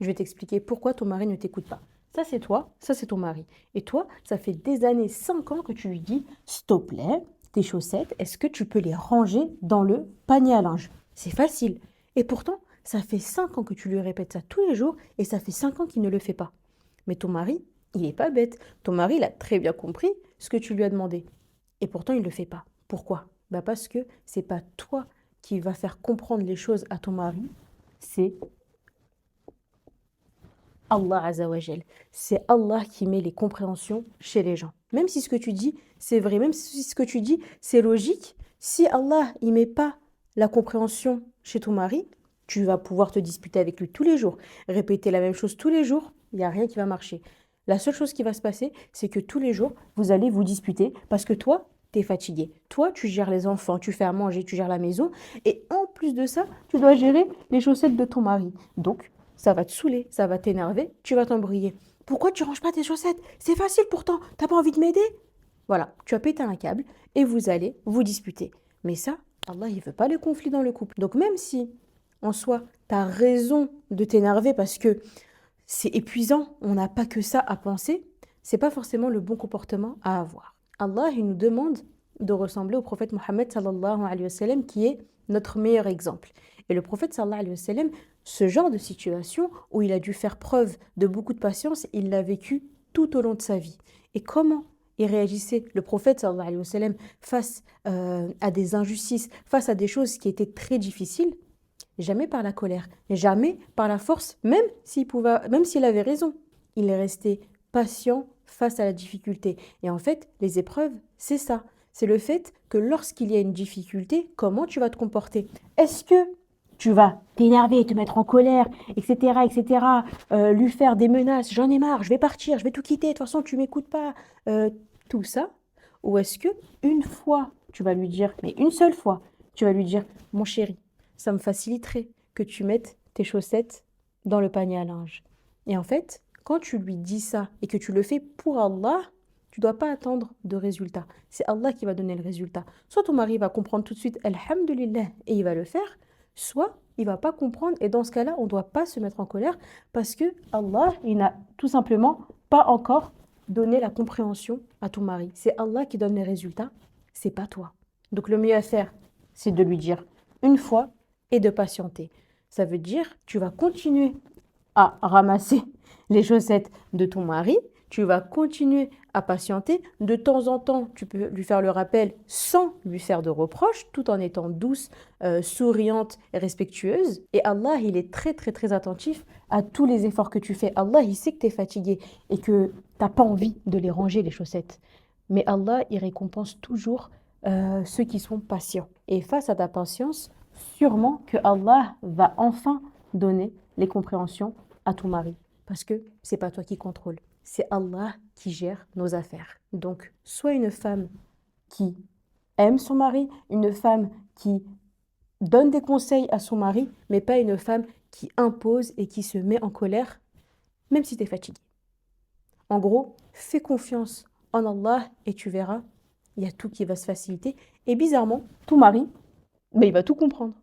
je vais t'expliquer pourquoi ton mari ne t'écoute pas. Ça, c'est toi, ça, c'est ton mari. Et toi, ça fait des années, 5 ans que tu lui dis, s'il te plaît, tes chaussettes, est-ce que tu peux les ranger dans le panier à linge? C'est facile. Et pourtant, ça fait 5 ans que tu lui répètes ça tous les jours et ça fait 5 ans qu'il ne le fait pas. Mais ton mari, il n'est pas bête. Ton mari, il a très bien compris ce que tu lui as demandé. Et pourtant, il ne le fait pas. Pourquoi? Parce que c'est pas toi qui va faire comprendre les choses à ton mari, c'est Allah Azzawajal. C'est Allah qui met les compréhensions chez les gens. Même si ce que tu dis, c'est vrai, même si ce que tu dis, c'est logique, si Allah ne met pas la compréhension chez ton mari, tu vas pouvoir te disputer avec lui tous les jours, répéter la même chose tous les jours, il n'y a rien qui va marcher. La seule chose qui va se passer, c'est que tous les jours, vous allez vous disputer parce que toi, tu es fatigué. Toi, tu gères les enfants, tu fais à manger, tu gères la maison. Et en plus de ça, tu dois gérer les chaussettes de ton mari. Donc, ça va te saouler, ça va t'énerver, tu vas t'embrouiller. Pourquoi tu ranges pas tes chaussettes? C'est facile pourtant, t'as pas envie de m'aider? Voilà, tu as pété un câble et vous allez vous disputer. Mais ça, Allah, il veut pas le conflit dans le couple. Donc même si, en soi, tu as raison de t'énerver parce que c'est épuisant, on n'a pas que ça à penser, c'est pas forcément le bon comportement à avoir. Allah, il nous demande de ressembler au prophète Mohammed sallallahu alayhi wa sallam, qui est notre meilleur exemple. Et le prophète sallallahu alayhi wa sallam, ce genre de situation où il a dû faire preuve de beaucoup de patience, il l'a vécu tout au long de sa vie. Et comment il réagissait, le prophète sallallahu alayhi wa sallam, face à des injustices, face à des choses qui étaient très difficiles? Jamais par la colère, jamais par la force, même s'il avait raison. Il est resté patient face à la difficulté. Et en fait, les épreuves, c'est ça. C'est le fait que lorsqu'il y a une difficulté, comment tu vas te comporter? Est-ce que tu vas t'énerver, te mettre en colère, etc., etc., lui faire des menaces, j'en ai marre, je vais partir, je vais tout quitter, de toute façon, tu m'écoutes pas, tout ça? Ou est-ce que une fois, tu vas lui dire, mais une seule fois, tu vas lui dire, mon chéri, ça me faciliterait que tu mettes tes chaussettes dans le panier à linge. Et en fait, quand tu lui dis ça et que tu le fais pour Allah, tu ne dois pas attendre de résultat. C'est Allah qui va donner le résultat. Soit ton mari va comprendre tout de suite, Alhamdulillah, et il va le faire, soit il va pas comprendre. Et dans ce cas-là, on ne doit pas se mettre en colère parce que Allah, il n'a tout simplement pas encore donné la compréhension à ton mari. C'est Allah qui donne les résultats, c'est pas toi. Donc le mieux à faire, c'est de lui dire une fois et de patienter. Ça veut dire tu vas continuer à ramasser les chaussettes de ton mari, tu vas continuer à patienter. De temps en temps, tu peux lui faire le rappel sans lui faire de reproches, tout en étant douce, souriante et respectueuse. Et Allah, il est très, très, très attentif à tous les efforts que tu fais. Allah, il sait que tu es fatigué et que tu n'as pas envie de les ranger, les chaussettes. Mais Allah, il récompense toujours ceux qui sont patients. Et face à ta patience, sûrement que Allah va enfin donner les compréhensions à ton mari. Parce que c'est pas toi qui contrôle, c'est Allah qui gère nos affaires. Donc, sois une femme qui aime son mari, une femme qui donne des conseils à son mari, mais pas une femme qui impose et qui se met en colère, même si tu es fatigué. En gros, fais confiance en Allah et tu verras, il y a tout qui va se faciliter. Et bizarrement, ton mari, il va tout comprendre.